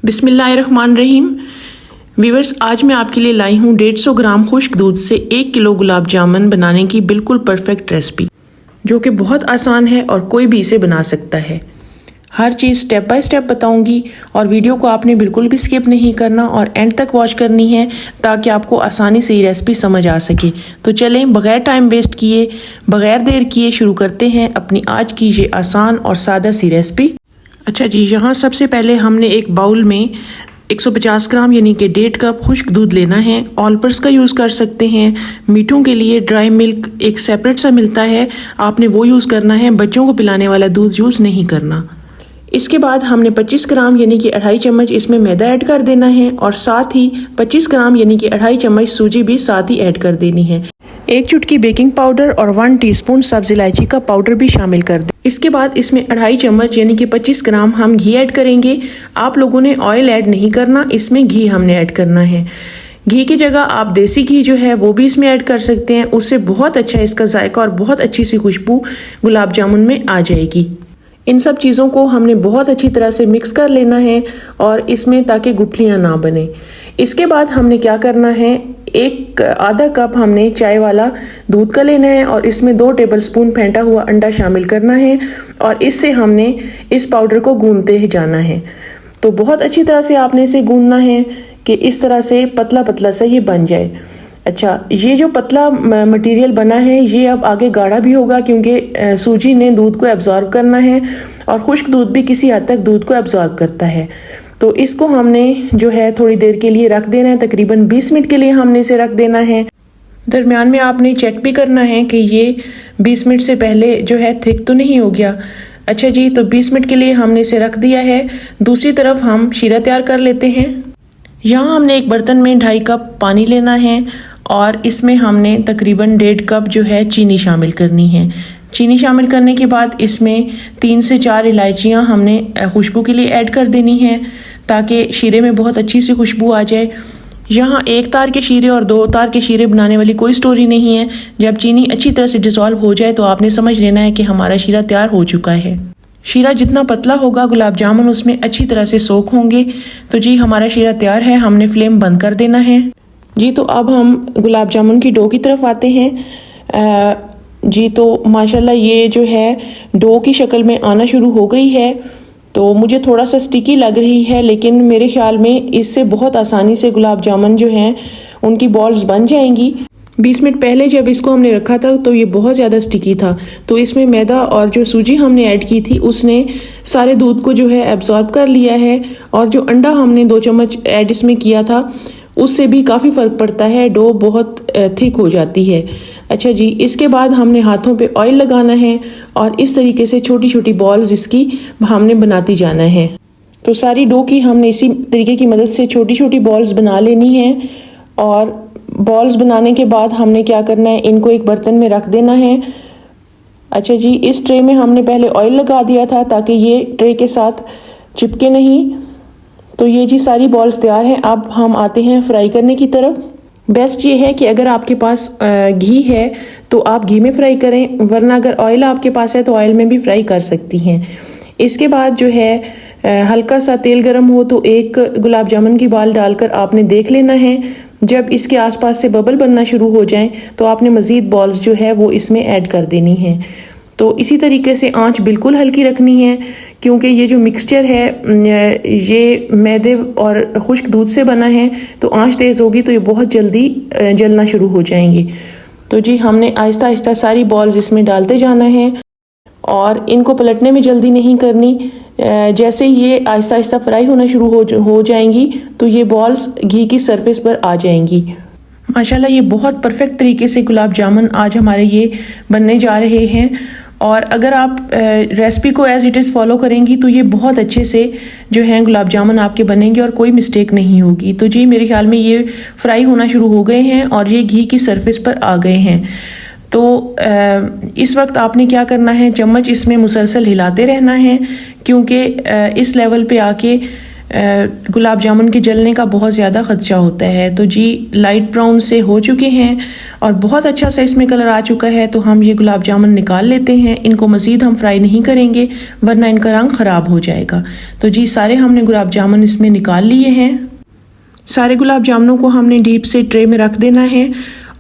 बिस्मिल्लाहिर्रहमानिर्रहीम। व्यूअर्स, आज मैं आपके लिए लाई हूँ 150 ग्राम खुश्क दूध से 1 किलो गुलाब जामुन बनाने की बिल्कुल परफेक्ट रेसिपी, जो कि बहुत आसान है और कोई भी इसे बना सकता है। हर चीज़ स्टेप बाय स्टेप बताऊंगी और वीडियो को आपने बिल्कुल भी स्किप नहीं करना और एंड तक वॉच करनी है ताकि आपको आसानी से ये रेसिपी समझ आ सके। तो चलें, बगैर टाइम वेस्ट किए, बगैर देर किए शुरू करते हैं अपनी आज की ये आसान और सादा सी रेसिपी। अच्छा जी, यहाँ सबसे पहले हमने एक बाउल में 150 ग्राम यानी कि 1.5 कप खुश्क दूध लेना है। ऑल पर्स का यूज़ कर सकते हैं। मीठों के लिए ड्राई मिल्क एक सेपरेट सा मिलता है, आपने वो यूज़ करना है। बच्चों को पिलाने वाला दूध यूज़ नहीं करना। इसके बाद हमने 25 ग्राम यानी कि 2.5 चम्मच इसमें मैदा ऐड कर देना है और साथ ही 25 ग्राम यानी कि 2.5 चम्मच सूजी भी साथ ही ऐड कर देनी है। 1 चुटकी बेकिंग पाउडर और 1 टीस्पून सब्ज इलायची का पाउडर भी शामिल कर दें। इसके बाद इसमें 2.5 चम्मच यानी कि 25 ग्राम हम घी ऐड करेंगे। आप लोगों ने ऑयल ऐड नहीं करना, इसमें घी हमने ऐड करना है। घी की जगह आप देसी घी जो है वो भी इसमें ऐड कर सकते हैं, उससे बहुत अच्छा इसका जायका और बहुत अच्छी सी खुशबू गुलाब जामुन में आ जाएगी। इन सब चीज़ों को हमने बहुत अच्छी तरह से मिक्स कर लेना है और इसमें ताकि गुठलियाँ ना बने। इसके बाद हमने क्या करना है, एक आधा कप हमने चाय वाला दूध का लेना है और इसमें 2 टेबलस्पून फेंटा हुआ अंडा शामिल करना है और इससे हमने इस पाउडर को गूंदते ही जाना है। तो बहुत अच्छी तरह से आपने इसे गूंदना है कि इस तरह से पतला पतला सा ये बन जाए। अच्छा, ये जो पतला मटेरियल बना है ये अब आगे गाढ़ा भी होगा क्योंकि सूजी ने दूध को एब्जॉर्ब करना है और खुश्क दूध भी किसी हद तक दूध को एब्जॉर्ब करता है। तो इसको हमने जो है थोड़ी देर के लिए रख देना है, तकरीबन 20 मिनट के लिए हमने इसे रख देना है। दरमियान में आपने चेक भी करना है कि ये 20 मिनट से पहले जो है थिक तो नहीं हो गया। अच्छा जी, तो 20 मिनट के लिए हमने इसे रख दिया है। दूसरी तरफ हम शीरा तैयार कर लेते हैं। यहाँ हमने एक बर्तन में 2.5 कप पानी लेना है और इसमें हमने तकरीबन 1.5 कप जो है चीनी शामिल करनी है। चीनी शामिल करने के बाद इसमें 3 से 4 इलायचियाँ हमने खुशबू के लिए ऐड कर देनी है ताकि शीरे में बहुत अच्छी सी खुशबू आ जाए। यहाँ 1 तार के शीरे और 2 तार के शीरे बनाने वाली कोई स्टोरी नहीं है। जब चीनी अच्छी तरह से डिसॉल्व हो जाए तो आपने समझ लेना है कि हमारा शीरा तैयार हो चुका है। शीरा जितना पतला होगा गुलाब जामुन उसमें अच्छी तरह से सोख होंगे। तो जी हमारा शीरा तैयार है, हमने फ्लेम बंद कर देना है। जी, तो अब हम गुलाब जामुन की डो की तरफ आते हैं। जी, तो माशाल्लाह ये जो है डो की शक्ल में आना शुरू हो गई है। तो मुझे थोड़ा सा स्टिकी लग रही है, लेकिन मेरे ख्याल में इससे बहुत आसानी से गुलाब जामुन जो हैं उनकी बॉल्स बन जाएंगी। 20 मिनट पहले जब इसको हमने रखा था तो ये बहुत ज़्यादा स्टिकी था। तो इसमें मैदा और जो सूजी हमने ऐड की थी उसने सारे दूध को जो है एब्जॉर्ब कर लिया है और जो अंडा हमने 2 चम्मच ऐड इसमें किया था उससे भी काफ़ी फ़र्क पड़ता है, डो बहुत थिक हो जाती है। अच्छा जी, इसके बाद हमने हाथों पे ऑयल लगाना है और इस तरीके से छोटी छोटी बॉल्स इसकी हमने बनाती जाना है। तो सारी डो की हमने इसी तरीके की मदद से छोटी छोटी बॉल्स बना लेनी है और बॉल्स बनाने के बाद हमने क्या करना है, इनको एक बर्तन में रख देना है। अच्छा जी, इस ट्रे में हमने पहले ऑयल लगा दिया था ताकि ये ट्रे के साथ चिपके नहीं। तो ये जी सारी बॉल्स तैयार हैं। अब हम आते हैं फ्राई करने की तरफ। बेस्ट ये है कि अगर आपके पास घी है तो आप घी में फ्राई करें, वरना अगर ऑयल आपके पास है तो ऑयल में भी फ्राई कर सकती हैं। इसके बाद जो है हल्का सा तेल गर्म हो तो एक गुलाब जामुन की बाल डालकर आपने देख लेना है। जब इसके आसपास से बबल बनना शुरू हो जाएं तो आपने मज़ीद बॉल्स जो है वो इसमें ऐड कर देनी है। तो इसी तरीके से आंच बिल्कुल हल्की रखनी है क्योंकि ये जो मिक्सचर है ये मैदे और खुश्क दूध से बना है, तो आंच तेज़ होगी तो ये बहुत जल्दी जलना शुरू हो जाएंगे। तो जी हमने आहिस्ता आहिस्ता सारी बॉल्स इसमें डालते जाना है और इनको पलटने में जल्दी नहीं करनी। जैसे ये आहिस्ता आहिस्ता फ्राई होना शुरू हो जाएंगी तो ये बॉल्स घी की सरफेस पर आ जाएंगी। माशाल्लाह ये बहुत परफेक्ट तरीके से गुलाब जामुन आज हमारे ये बनने जा रहे हैं और अगर आप रेसिपी को एज़ इट इज़ फॉलो करेंगी तो ये बहुत अच्छे से जो हैं गुलाब जामुन आपके बनेंगे और कोई मिस्टेक नहीं होगी। तो जी मेरे ख्याल में ये फ्राई होना शुरू हो गए हैं और ये घी की सरफेस पर आ गए हैं। तो इस वक्त आपने क्या करना है, चम्मच इसमें मुसलसल हिलाते रहना है क्योंकि इस लेवल पे आके गुलाब जामुन के जलने का बहुत ज़्यादा ख़दशा होता है। तो जी लाइट ब्राउन से हो चुके हैं और बहुत अच्छा सा इसमें कलर आ चुका है। तो हम ये गुलाब जामुन निकाल लेते हैं। इनको मज़ीद हम फ्राई नहीं करेंगे वरना इनका रंग ख़राब हो जाएगा। तो जी सारे हमने गुलाब जामुन इसमें निकाल लिए हैं। सारे गुलाब जामुनों को हमने डीप से ट्रे में रख देना है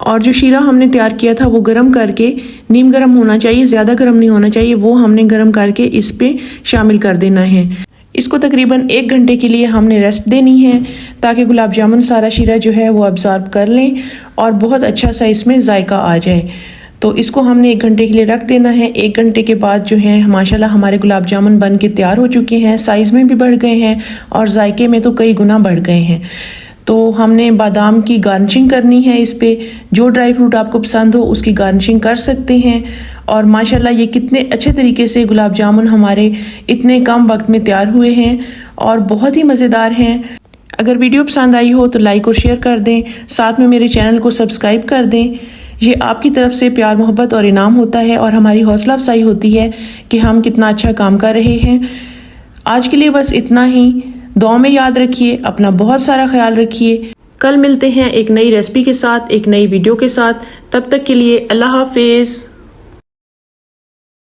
और जो शीरा हमने तैयार किया था वो गरम करके, नीम गरम होना चाहिए, ज़्यादा गरम नहीं होना चाहिए, वो हमने गरम करके इस पे शामिल कर देना है। इसको तकरीबन 1 घंटे के लिए हमने रेस्ट देनी है ताकि गुलाब जामुन सारा शीरा जो है वो अब्ज़ॉर्ब कर लें और बहुत अच्छा सा इसमें जायका आ जाए। तो इसको हमने 1 घंटे के लिए रख देना है। 1 घंटे के बाद जो है माशाल्लाह हमारे गुलाब जामुन बन के तैयार हो चुके हैं। साइज़ में भी बढ़ गए हैं और जायके में तो कई गुना बढ़ गए हैं। तो हमने बादाम की गार्निशिंग करनी है इस पे। जो ड्राई फ्रूट आपको पसंद हो उसकी गार्निशिंग कर सकते हैं। और माशाल्लाह ये कितने अच्छे तरीके से गुलाब जामुन हमारे इतने कम वक्त में तैयार हुए हैं और बहुत ही मज़ेदार हैं। अगर वीडियो पसंद आई हो तो लाइक और शेयर कर दें, साथ में मेरे चैनल को सब्सक्राइब कर दें। ये आपकी तरफ से प्यार मोहब्बत और इनाम होता है और हमारी हौसला अफजाई होती है कि हम कितना अच्छा काम कर रहे हैं। आज के लिए बस इतना ही। दुआ में याद रखिए, अपना बहुत सारा ख्याल रखिए। कल मिलते हैं एक नई रेसिपी के साथ, एक नई वीडियो के साथ। तब तक के लिए अल्लाह हाफिज़।